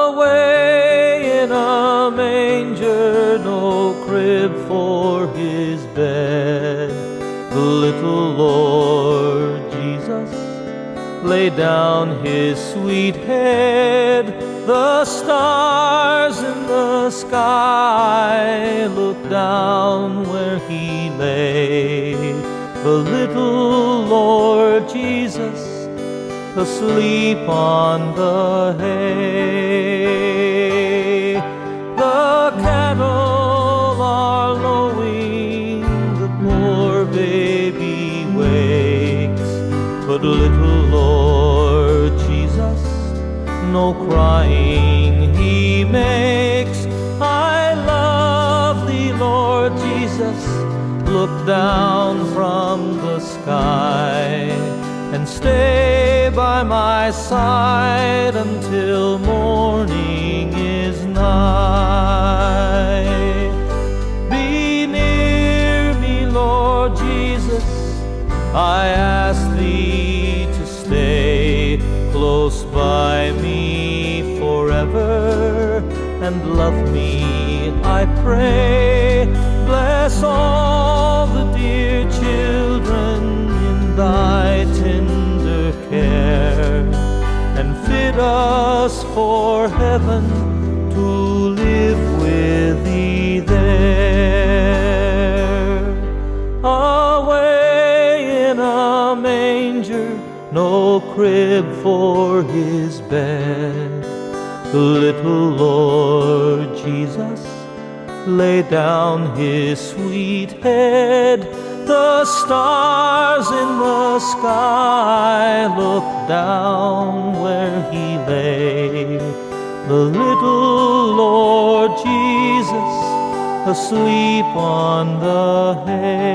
Away in a manger, no crib for his bed, the little Lord Jesus laid down his sweet head. The stars in the sky looked down where he lay, the little Lord Jesus asleep on the hay. The cattle are lowing, the poor baby wakes, but little Lord Jesus no crying he makes. I love thee, Lord Jesus, look down from the sky and stay by my side until morning is nigh. Be near me, Lord Jesus, I ask thee to stay close by me forever and love me, I pray. Bless all the dear children in thy tender care, and fit us for heaven to live with thee there. Away in a manger, no crib for his bed, the little Lord Jesus laid down his sweet head. The stars in the sky looked down where he lay, the little Lord Jesus asleep on the hay.